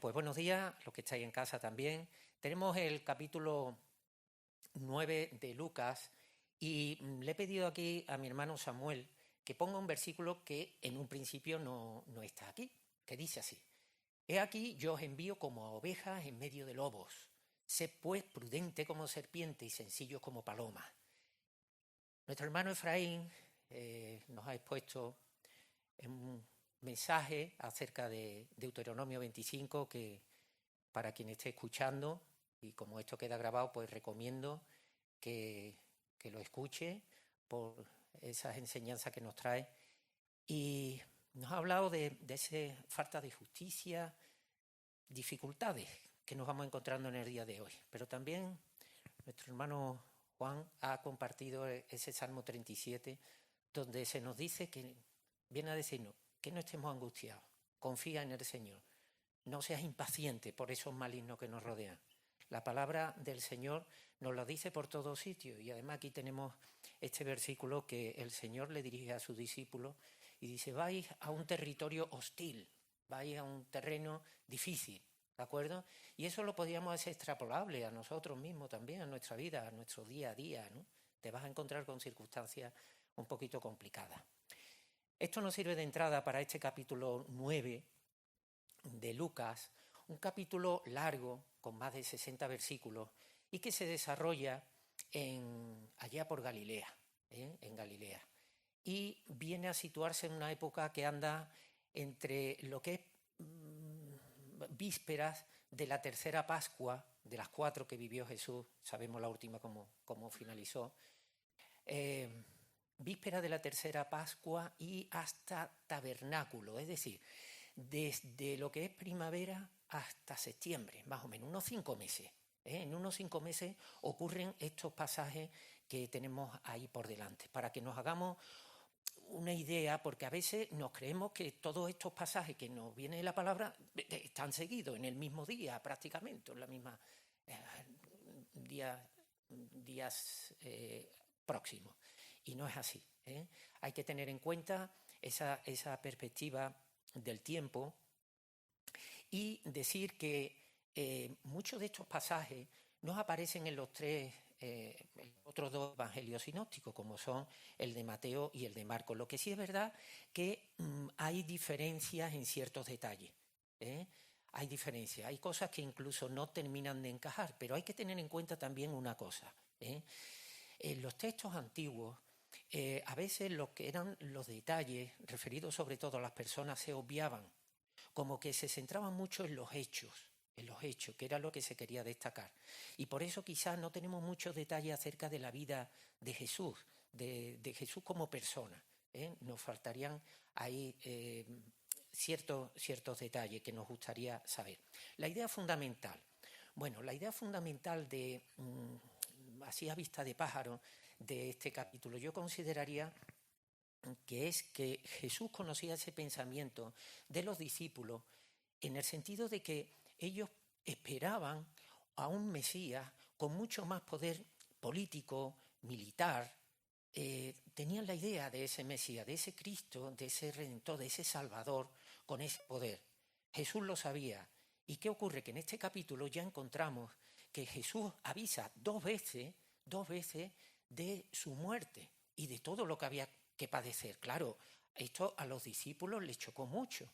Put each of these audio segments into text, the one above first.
Pues buenos días, los que estáis en casa también. Tenemos el capítulo 9 de Lucas y le he pedido aquí a mi hermano Samuel que ponga un versículo que en un principio no está aquí, que dice así: He aquí yo os envío como a ovejas en medio de lobos. Sed pues prudente como serpiente y sencillos como palomas. Nuestro hermano Efraín nos ha expuesto un mensaje acerca de Deuteronomio 25 que, para quien esté escuchando, y como esto queda grabado, pues recomiendo que lo escuche por esas enseñanzas que nos trae. Y nos ha hablado de esa falta de justicia, dificultades que nos vamos encontrando en el día de hoy. Pero también nuestro hermano Juan ha compartido ese Salmo 37, donde se nos dice que viene a decirnos que no estemos angustiados, confía en el Señor, no seas impaciente por esos malignos que nos rodean. La palabra del Señor nos lo dice por todos sitios, y además aquí tenemos este versículo que el Señor le dirige a sus discípulos y dice: vais a un territorio hostil, vais a un terreno difícil, ¿de acuerdo? Y eso lo podríamos hacer extrapolable a nosotros mismos también, a nuestra vida, a nuestro día a día, ¿no? Te vas a encontrar con circunstancias un poquito complicadas. Esto nos sirve de entrada para este capítulo 9 de Lucas, un capítulo largo con más de 60 versículos y que se desarrolla allá por Galilea, en Galilea, y viene a situarse en una época que anda entre lo que es vísperas de la tercera Pascua, de las 4 que vivió Jesús, sabemos la última cómo finalizó, víspera de la tercera Pascua y hasta tabernáculo, es decir, desde lo que es primavera hasta septiembre, más o menos, unos 5 meses. En unos 5 meses ocurren estos pasajes que tenemos ahí por delante, para que nos hagamos una idea, porque a veces nos creemos que todos estos pasajes que nos viene de la palabra están seguidos en el mismo día prácticamente, en la misma días próximos, y no es así. Hay que tener en cuenta esa perspectiva del tiempo y decir que muchos de estos pasajes no aparecen en los otros 2 evangelios sinópticos, como son el de Mateo y el de Marcos. Lo que sí es verdad que hay diferencias en ciertos detalles. Hay diferencias, hay cosas que incluso no terminan de encajar, pero hay que tener en cuenta también una cosa. En los textos antiguos, a veces lo que eran los detalles referidos sobre todo a las personas se obviaban, como que se centraban mucho en los hechos, que era lo que se quería destacar. Y por eso quizás no tenemos muchos detalles acerca de la vida de Jesús, de Jesús como persona. Nos faltarían ahí ciertos detalles que nos gustaría saber. La idea fundamental. Bueno, la idea fundamental de, así a vista de pájaro, de este capítulo, yo consideraría que es que Jesús conocía ese pensamiento de los discípulos en el sentido de que ellos esperaban a un Mesías con mucho más poder político, militar. Tenían la idea de ese Mesías, de ese Cristo, de ese Redentor, de ese Salvador con ese poder. Jesús lo sabía. ¿Y qué ocurre? Que en este capítulo ya encontramos que Jesús avisa dos veces de su muerte y de todo lo que había que padecer. Claro, esto a los discípulos les chocó mucho,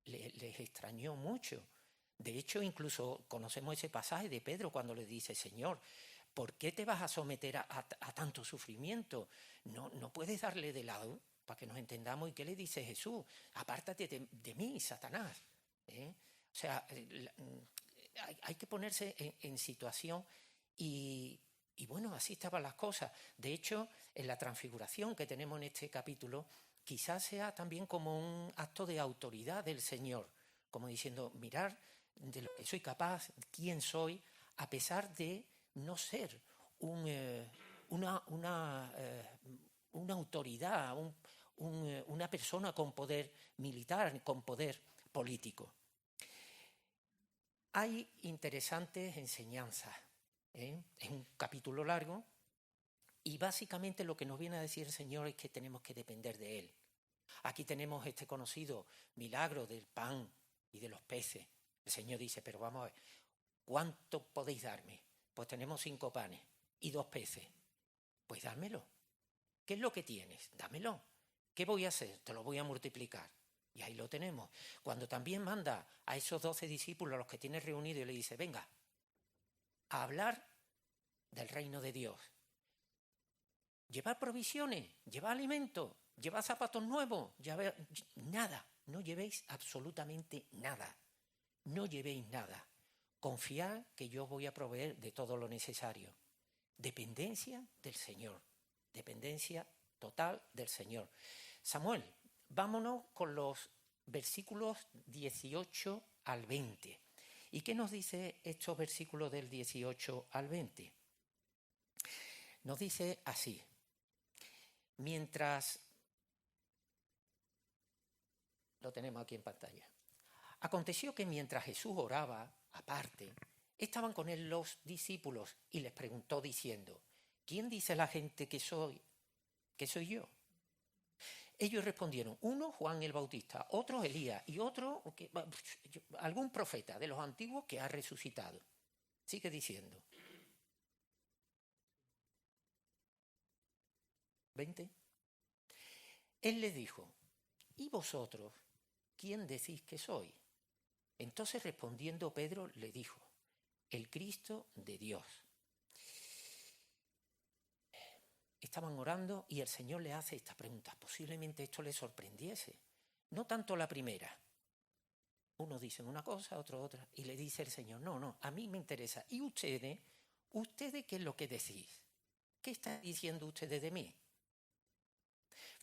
les extrañó mucho. De hecho, incluso conocemos ese pasaje de Pedro cuando le dice: Señor, ¿por qué te vas a someter a tanto sufrimiento? No puedes darle de lado, para que nos entendamos. ¿Y qué le dice Jesús? Apártate de mí, Satanás. O sea, hay que ponerse en situación y bueno, así estaban las cosas. De hecho, en la transfiguración que tenemos en este capítulo, quizás sea también como un acto de autoridad del Señor, como diciendo: mirar de lo que soy capaz, quién soy, a pesar de no ser una autoridad, una persona con poder militar, con poder político. Hay interesantes enseñanzas. Es un capítulo largo y básicamente lo que nos viene a decir el Señor es que tenemos que depender de Él. Aquí tenemos este conocido milagro del pan y de los peces. El Señor dice, pero vamos a ver, ¿cuánto podéis darme? Pues tenemos 5 panes y 2 peces. Pues dármelo. ¿Qué es lo que tienes? Dámelo. ¿Qué voy a hacer? Te lo voy a multiplicar. Y ahí lo tenemos. Cuando también manda a esos 12 discípulos, a los que tiene reunidos, y le dice, venga, a hablar del reino de Dios. Llevad provisiones, llevad alimentos, llevad zapatos nuevos, nada, no llevéis absolutamente nada. No llevéis nada. Confiad que yo voy a proveer de todo lo necesario. Dependencia del Señor. Dependencia total del Señor. Samuel, vámonos con los versículos 18 al 20. ¿Y qué nos dice estos versículos del 18 al 20? Nos dice así. Mientras... Lo tenemos aquí en pantalla. Aconteció que mientras Jesús oraba, aparte, estaban con él los discípulos y les preguntó diciendo, ¿quién dice la gente que soy yo? Ellos respondieron, uno Juan el Bautista, otro Elías y otro algún profeta de los antiguos que ha resucitado. Sigue diciendo. 20. Él les dijo, ¿y vosotros quién decís que soy? Entonces respondiendo Pedro le dijo, el Cristo de Dios. Estaban orando y el Señor le hace esta pregunta. Posiblemente esto le sorprendiese. No tanto la primera. Unos dicen una cosa, otros otra. Y le dice el Señor, no, a mí me interesa. ¿Y ustedes qué es lo que decís? ¿Qué están diciendo ustedes de mí?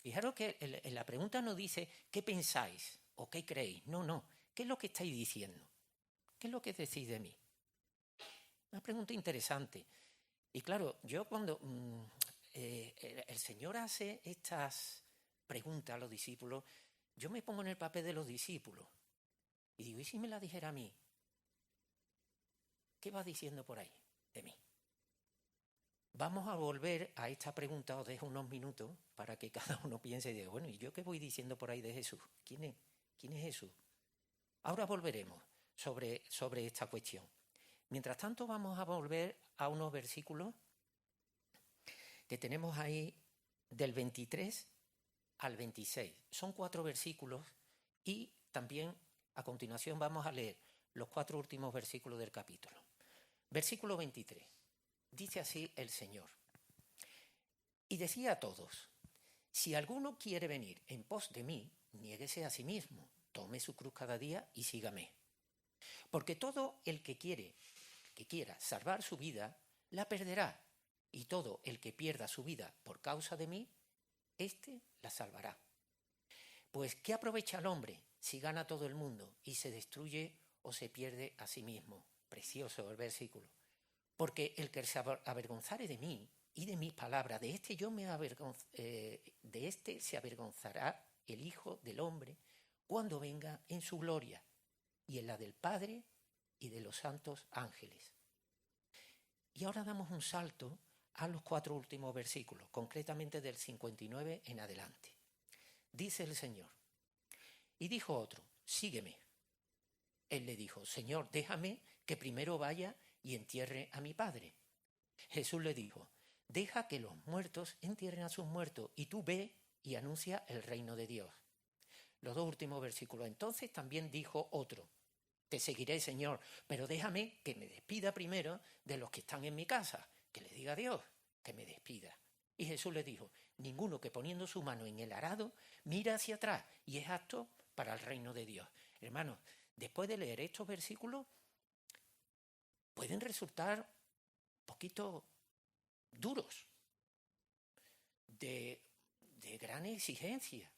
Fijaros que en la pregunta no dice ¿qué pensáis o qué creéis? No. ¿Qué es lo que estáis diciendo? ¿Qué es lo que decís de mí? Una pregunta interesante. Y claro, yo cuando el Señor hace estas preguntas a los discípulos, yo me pongo en el papel de los discípulos y digo, ¿y si me la dijera a mí? ¿Qué va diciendo por ahí de mí? Vamos a volver a esta pregunta, os dejo unos minutos para que cada uno piense y diga, bueno, ¿y yo qué voy diciendo por ahí de Jesús? ¿Quién es Jesús? Ahora volveremos sobre esta cuestión. Mientras tanto, vamos a volver a unos versículos que tenemos ahí del 23 al 26. Son 4 versículos y también a continuación vamos a leer los 4 últimos versículos del capítulo. Versículo 23. Dice así el Señor. Y decía a todos, si alguno quiere venir en pos de mí, niéguese a sí mismo, tome su cruz cada día y sígame. Porque todo el que quiera salvar su vida, la perderá. Y todo el que pierda su vida por causa de mí, éste la salvará. Pues ¿qué aprovecha el hombre si gana todo el mundo y se destruye o se pierde a sí mismo? Precioso el versículo. Porque el que se avergonzare de mí y de mis palabras, de este se avergonzará el Hijo del Hombre cuando venga en su gloria y en la del Padre y de los santos ángeles. Y ahora damos un salto a los 4 últimos versículos, concretamente del 59 en adelante. Dice el Señor, y dijo otro, sígueme. Él le dijo, Señor, déjame que primero vaya y entierre a mi padre. Jesús le dijo, deja que los muertos entierren a sus muertos y tú ve y anuncia el reino de Dios. Los 2 últimos versículos. Entonces también dijo otro, te seguiré, Señor, pero déjame que me despida primero de los que están en mi casa, que le diga a Dios que me despida. Y Jesús le dijo, ninguno que poniendo su mano en el arado mira hacia atrás y es apto para el reino de Dios. Hermanos, después de leer estos versículos, pueden resultar un poquito duros, de gran exigencia,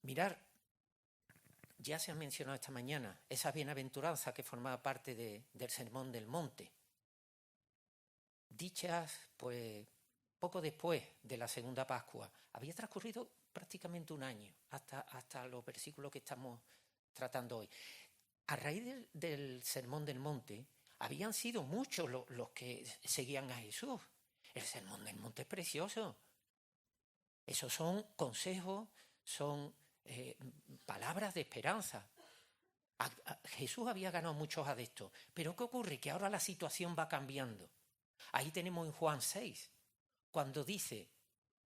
Mirar, ya se ha mencionado esta mañana, esa bienaventuranza que formaba parte del Sermón del Monte, dichas pues poco después de la segunda Pascua. Había transcurrido prácticamente un año hasta los versículos que estamos tratando hoy. A raíz del Sermón del Monte, habían sido muchos los que seguían a Jesús. El Sermón del Monte es precioso. Esos son consejos, son palabras de esperanza. Jesús había ganado muchos adeptos, pero ¿qué ocurre? Que ahora la situación va cambiando. Ahí tenemos en Juan 6, cuando dice,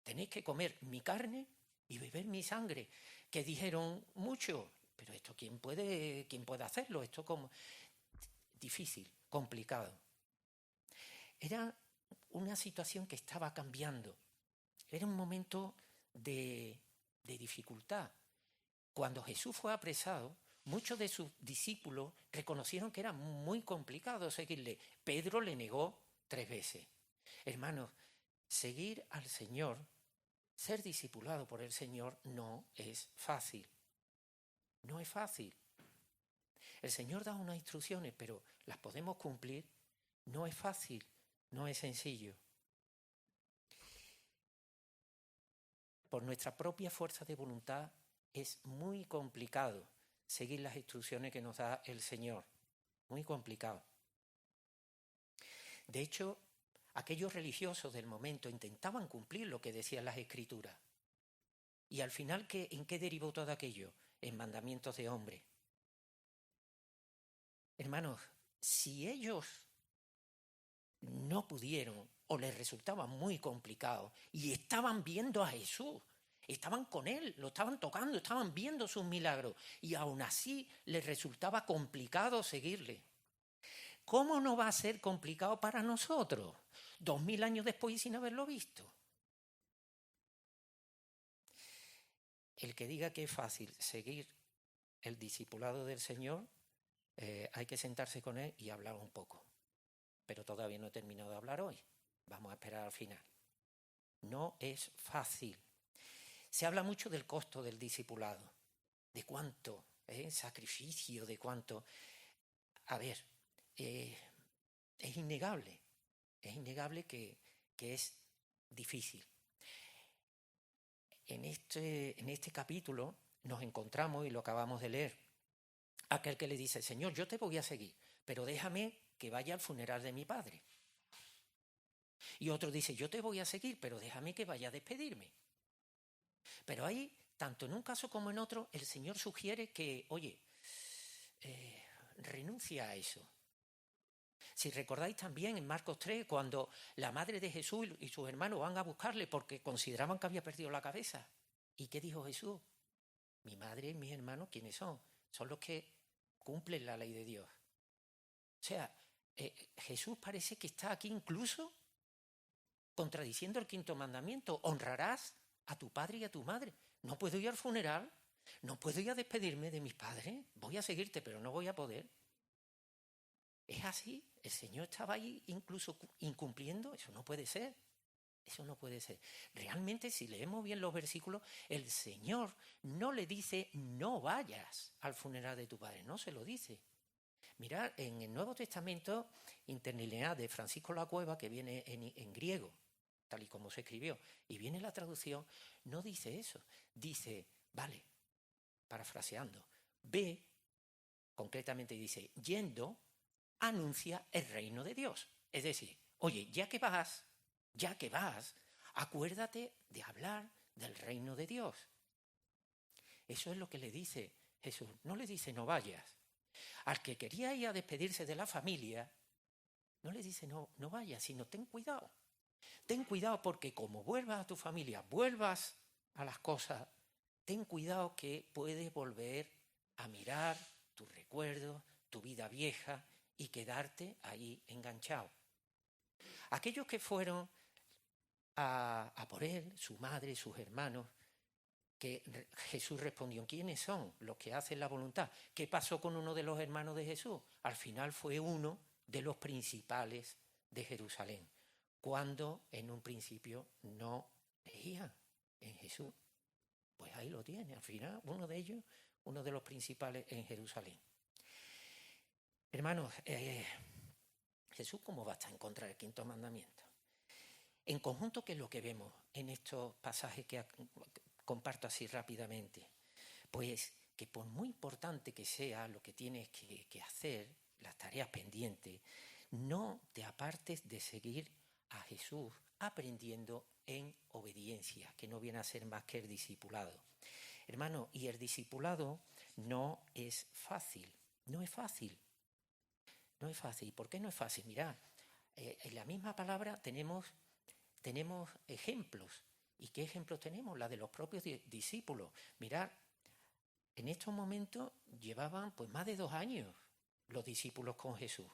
tenéis que comer mi carne y beber mi sangre, que dijeron mucho, pero esto ¿quién puede hacerlo? Esto como difícil, complicado. Era una situación que estaba cambiando. Era un momento de dificultad. Cuando Jesús fue apresado, muchos de sus discípulos reconocieron que era muy complicado seguirle. Pedro le negó 3 veces. Hermanos, seguir al Señor, ser discipulado por el Señor no es fácil. No es fácil. El Señor da unas instrucciones, pero las podemos cumplir. No es fácil, no es sencillo. Por nuestra propia fuerza de voluntad es muy complicado seguir las instrucciones que nos da el Señor. Muy complicado. De hecho, aquellos religiosos del momento intentaban cumplir lo que decían las Escrituras. Y al final, ¿en qué derivó todo aquello? En mandamientos de hombre. Hermanos, si ellos no pudieron o les resultaba muy complicado y estaban viendo a Jesús, estaban con él, lo estaban tocando, estaban viendo sus milagros y aún así les resultaba complicado seguirle, ¿cómo no va a ser complicado para nosotros 2000 años después y sin haberlo visto? El que diga que es fácil seguir el discipulado del Señor, hay que sentarse con él y hablar un poco. Pero todavía no he terminado de hablar hoy. Vamos a esperar al final. No es fácil. Se habla mucho del costo del discipulado, de cuánto sacrificio, de cuánto. A ver, es innegable que es difícil. En este capítulo nos encontramos, y lo acabamos de leer, aquel que le dice, Señor, yo te voy a seguir, pero déjame que vaya al funeral de mi padre. Y otro dice, yo te voy a seguir, pero déjame que vaya a despedirme. Pero ahí, tanto en un caso como en otro, el Señor sugiere que, oye, renuncia a eso. Si recordáis también en Marcos 3, cuando la madre de Jesús y sus hermanos van a buscarle porque consideraban que había perdido la cabeza. ¿Y qué dijo Jesús? Mi madre y mis hermanos, ¿quiénes son? Son los que cumplen la ley de Dios. O sea, Jesús parece que está aquí incluso contradiciendo el 5.º mandamiento. Honrarás a tu padre y a tu madre. No puedo ir al funeral, no puedo ir a despedirme de mis padres. Voy a seguirte, pero no voy a poder. ¿Es así? ¿El Señor estaba ahí incluso incumpliendo? Eso no puede ser. Eso no puede ser. Realmente, si leemos bien los versículos, el Señor no le dice no vayas al funeral de tu padre, no se lo dice. Mirad, en el Nuevo Testamento, Interlinear de Francisco La Cueva, que viene en griego, tal y como se escribió, y viene la traducción, no dice eso. Dice, vale, parafraseando, ve, concretamente dice, yendo, anuncia el reino de Dios. Es decir, oye, ya que vas, acuérdate de hablar del reino de Dios. Eso es lo que le dice Jesús. No le dice no vayas. Al que quería ir a despedirse de la familia, no le dice no vayas, sino ten cuidado. Ten cuidado porque como vuelvas a tu familia, vuelvas a las cosas, ten cuidado que puedes volver a mirar tus recuerdos, tu vida vieja y quedarte ahí enganchado. Aquellos que fueron a por él, su madre, sus hermanos, que Jesús respondió, ¿quiénes son los que hacen la voluntad? ¿Qué pasó con uno de los hermanos de Jesús? Al final fue uno de los principales de Jerusalén, cuando en un principio no creían en Jesús. Pues ahí lo tiene, al final uno de ellos, uno de los principales en Jerusalén. Hermanos, Jesús, ¿cómo va a estar en contra del 5.º mandamiento? En conjunto, ¿qué es lo que vemos en estos pasajes que comparto así rápidamente? Pues que por muy importante que sea lo que tienes que hacer, las tareas pendientes, no te apartes de seguir a Jesús aprendiendo en obediencia, que no viene a ser más que el discipulado. Hermano, y el discipulado no es fácil, no es fácil. No es fácil. ¿Por qué no es fácil? Mirad, en la misma palabra tenemos ejemplos. ¿Y qué ejemplos tenemos? La de los propios discípulos. Mirad, en estos momentos llevaban pues más de 2 años los discípulos con Jesús.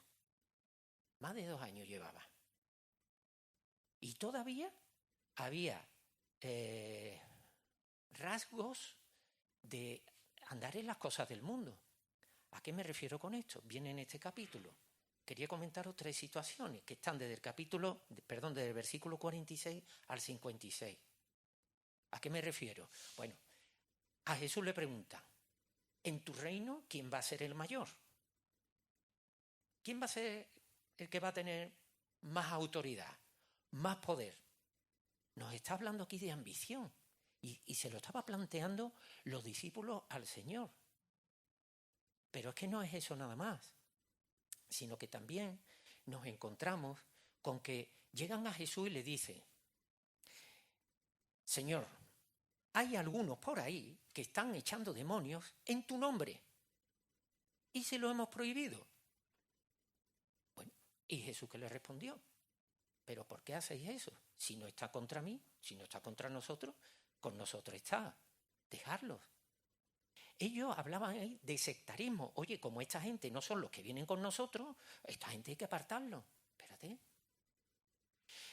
Más de 2 años llevaban. Y todavía había rasgos de andar en las cosas del mundo. ¿A qué me refiero con esto? Viene en este capítulo. Quería comentaros 3 situaciones que están desde el versículo 46 al 56. ¿A qué me refiero? Bueno, a Jesús le preguntan, en tu reino, ¿quién va a ser el mayor? ¿Quién va a ser el que va a tener más autoridad, más poder? Nos está hablando aquí de ambición y se lo estaba planteando los discípulos al Señor. Pero es que no es eso nada más, sino que también nos encontramos con que llegan a Jesús y le dicen, Señor, hay algunos por ahí que están echando demonios en tu nombre y se lo hemos prohibido. Bueno, y Jesús que le respondió, ¿pero por qué hacéis eso? Si no está contra mí, si no está contra nosotros, con nosotros está. Dejadlos. Ellos hablaban ahí de sectarismo. Oye, como esta gente no son los que vienen con nosotros, esta gente hay que apartarlo. Espérate.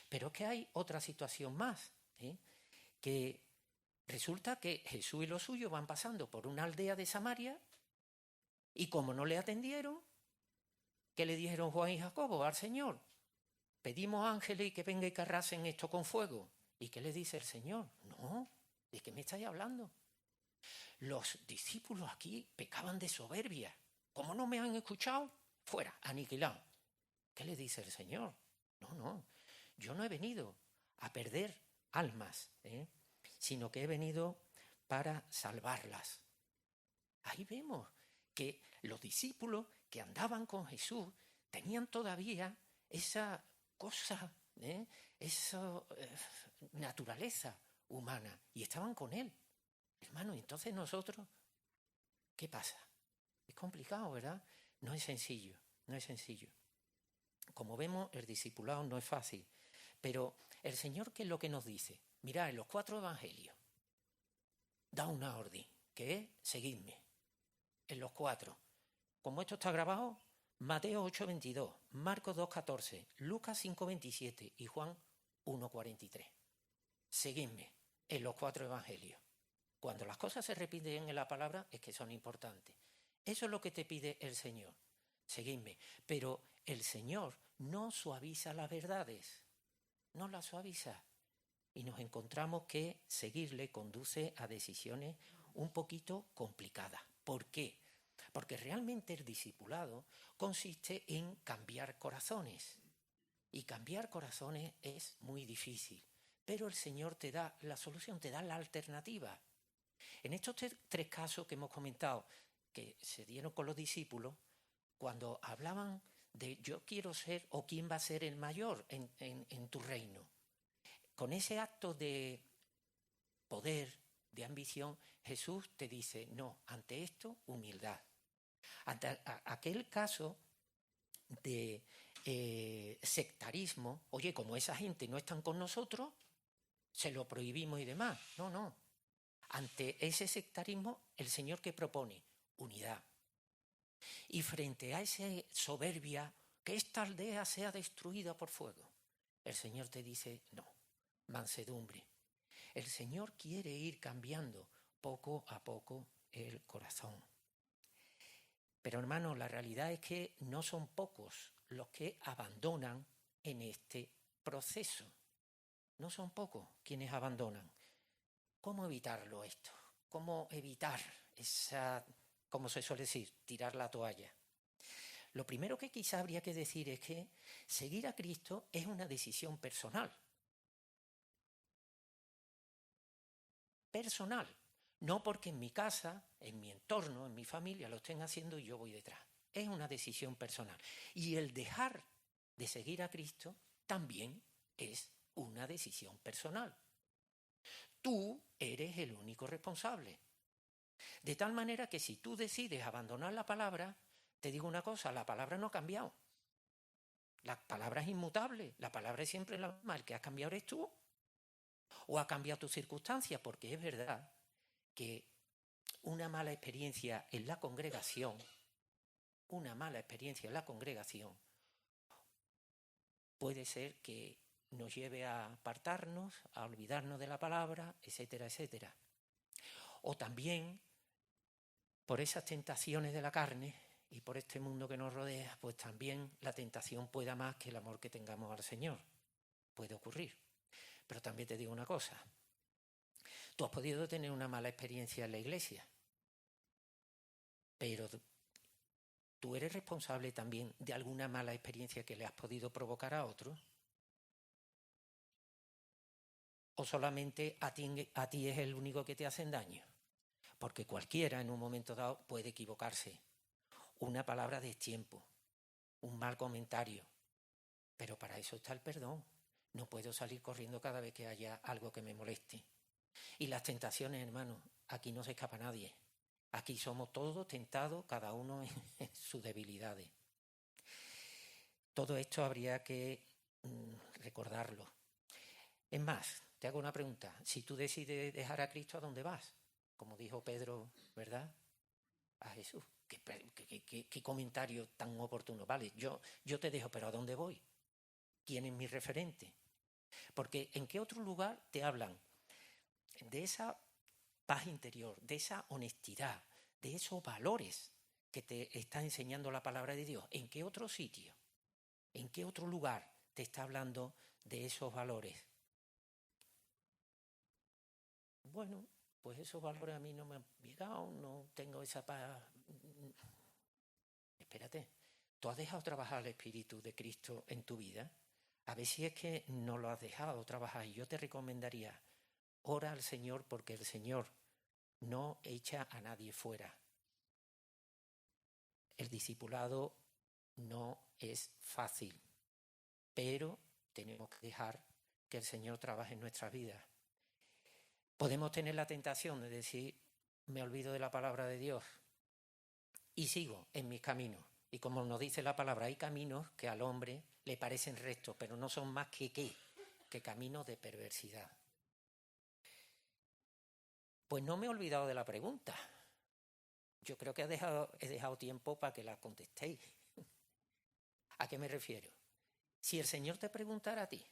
Pero es que hay otra situación más, que resulta que Jesús y los suyos van pasando por una aldea de Samaria y como no le atendieron, ¿qué le dijeron Juan y Jacobo al Señor? Pedimos ángeles y que venga y que arrasen esto con fuego. ¿Y qué le dice el Señor? No, ¿de qué me estáis hablando? Los discípulos aquí pecaban de soberbia. ¿Cómo no me han escuchado? Fuera, aniquilado. ¿Qué le dice el Señor? No, yo no he venido a perder almas, sino que he venido para salvarlas. Ahí vemos que los discípulos que andaban con Jesús tenían todavía esa cosa, esa naturaleza humana y estaban con él. Hermano, entonces nosotros, ¿qué pasa? Es complicado, ¿verdad? No es sencillo, no es sencillo. Como vemos, el discipulado no es fácil, pero el Señor, ¿qué es lo que nos dice? Mirad, en los 4 evangelios da una orden, que es seguidme. En los 4. Como esto está grabado, Mateo 8:22, Marcos 2:14, Lucas 5:27 y Juan 1:43. Seguidme en los 4 evangelios. Cuando las cosas se repiten en la palabra es que son importantes. Eso es lo que te pide el Señor. Seguidme. Pero el Señor no suaviza las verdades. No las suaviza. Y nos encontramos que seguirle conduce a decisiones un poquito complicadas. ¿Por qué? Porque realmente el discipulado consiste en cambiar corazones. Y cambiar corazones es muy difícil. Pero el Señor te da la solución, te da la alternativa. En estos 3 casos que hemos comentado, que se dieron con los discípulos, cuando hablaban de yo quiero ser o quién va a ser el mayor en tu reino, con ese acto de poder, de ambición, Jesús te dice, no, ante esto, humildad. Ante aquel caso de sectarismo, oye, como esa gente no están con nosotros, se lo prohibimos y demás. No. Ante ese sectarismo, el Señor que propone unidad. Y frente a esa soberbia, que esta aldea sea destruida por fuego, el Señor te dice, no, mansedumbre. El Señor quiere ir cambiando poco a poco el corazón. Pero hermano, la realidad es que no son pocos los que abandonan en este proceso. No son pocos quienes abandonan. ¿Cómo evitarlo esto? ¿Cómo evitar esa, como se suele decir, tirar la toalla? Lo primero que quizá habría que decir es que seguir a Cristo es una decisión personal. Personal. No porque en mi casa, en mi entorno, en mi familia lo estén haciendo y yo voy detrás. Es una decisión personal. Y el dejar de seguir a Cristo también es una decisión personal. Tú eres el único responsable. De tal manera que si tú decides abandonar la palabra, te digo una cosa, la palabra no ha cambiado. La palabra es inmutable, la palabra es siempre la misma, el que ha cambiado eres tú. O ha cambiado tu circunstancia, porque es verdad que una mala experiencia en la congregación, puede ser que nos lleve a apartarnos, a olvidarnos de la palabra, etcétera, etcétera. O también, por esas tentaciones de la carne y por este mundo que nos rodea, pues también la tentación pueda más que el amor que tengamos al Señor. Puede ocurrir. Pero también te digo una cosa. Tú has podido tener una mala experiencia en la iglesia, pero tú eres responsable también de alguna mala experiencia que le has podido provocar a otros. ¿O solamente a ti es el único que te hacen daño? Porque cualquiera en un momento dado puede equivocarse. Una palabra de destiempo, un mal comentario. Pero para eso está el perdón. No puedo salir corriendo cada vez que haya algo que me moleste. Y las tentaciones, hermanos, aquí no se escapa nadie. Aquí somos todos tentados, cada uno en sus debilidades. Todo esto habría que recordarlo. Es más, te hago una pregunta. Si tú decides dejar a Cristo, ¿a dónde vas? Como dijo Pedro, ¿verdad? A Jesús. ¿Qué comentario tan oportuno? Vale, yo te dejo, pero ¿a dónde voy? ¿Quién es mi referente? Porque ¿en qué otro lugar te hablan de esa paz interior, de esa honestidad, de esos valores que te está enseñando la palabra de Dios? ¿En qué otro sitio? ¿En qué otro lugar te está hablando de esos valores? Bueno, pues esos valores a mí no me han llegado, no tengo esa paz. Espérate, ¿tú has dejado trabajar el Espíritu de Cristo en tu vida? A ver si es que no lo has dejado trabajar. Y yo te recomendaría, ora al Señor, porque el Señor no echa a nadie fuera. El discipulado no es fácil, pero tenemos que dejar que el Señor trabaje en nuestras vidas. Podemos tener la tentación de decir, me olvido de la palabra de Dios y sigo en mis caminos. Y como nos dice la palabra, hay caminos que al hombre le parecen rectos, pero no son más que caminos de perversidad. Pues no me he olvidado de la pregunta. Yo creo que he dejado tiempo para que la contestéis. ¿A qué me refiero? Si el Señor te preguntara a ti,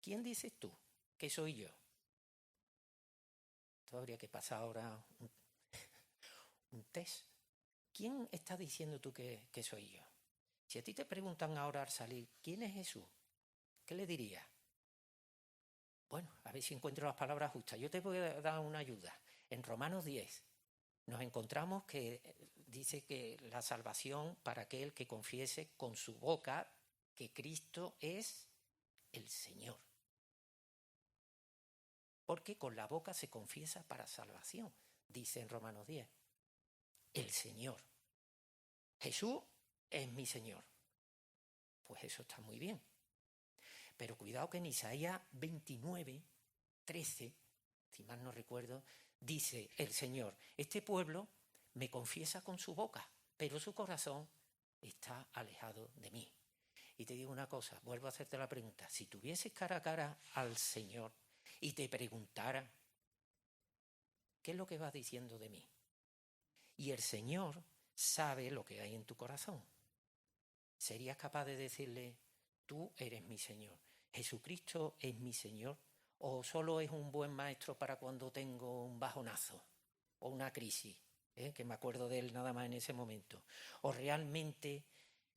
¿quién dices tú que soy yo? Esto habría que pasar ahora un test. ¿Quién está diciendo tú que soy yo? Si a ti te preguntan ahora al salir, ¿quién es Jesús? ¿Qué le dirías? Bueno, a ver si encuentro las palabras justas. Yo te voy a dar una ayuda. En Romanos 10 nos encontramos que dice que la salvación para aquel que confiese con su boca que Cristo es el Señor. Porque con la boca se confiesa para salvación, dice en Romanos 10. El Señor. Jesús es mi Señor. Pues eso está muy bien. Pero cuidado que en Isaías 29, 13, si mal no recuerdo, dice el Señor, este pueblo me confiesa con su boca, pero su corazón está alejado de mí. Y te digo una cosa, vuelvo a hacerte la pregunta, si tuvieses cara a cara al Señor y te preguntara, ¿qué es lo que vas diciendo de mí? Y el Señor sabe lo que hay en tu corazón. ¿Serías capaz de decirle, tú eres mi Señor, Jesucristo es mi Señor? ¿O solo es un buen maestro para cuando tengo un bajonazo o una crisis, que me acuerdo de él nada más en ese momento? ¿O realmente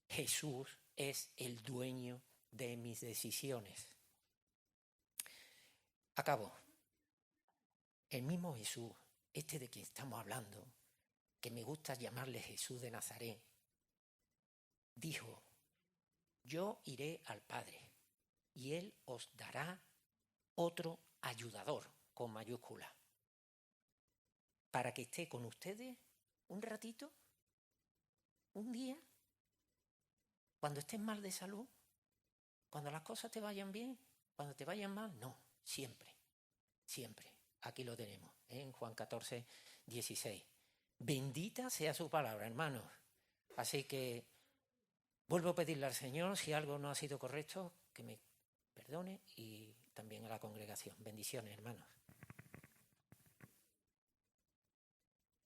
Jesús es el dueño de mis decisiones? Acabo. El mismo Jesús, este de quien estamos hablando, que me gusta llamarle Jesús de Nazaret, dijo, yo iré al Padre y Él os dará otro ayudador, con mayúscula, para que esté con ustedes un ratito, un día, cuando estés mal de salud, cuando las cosas te vayan bien, cuando te vayan mal, no, siempre, siempre, aquí lo tenemos. en Juan 14, 16. Bendita sea su palabra, hermanos. Así que vuelvo a pedirle al Señor, si algo no ha sido correcto, que me perdone, y también a la congregación. Bendiciones, hermanos.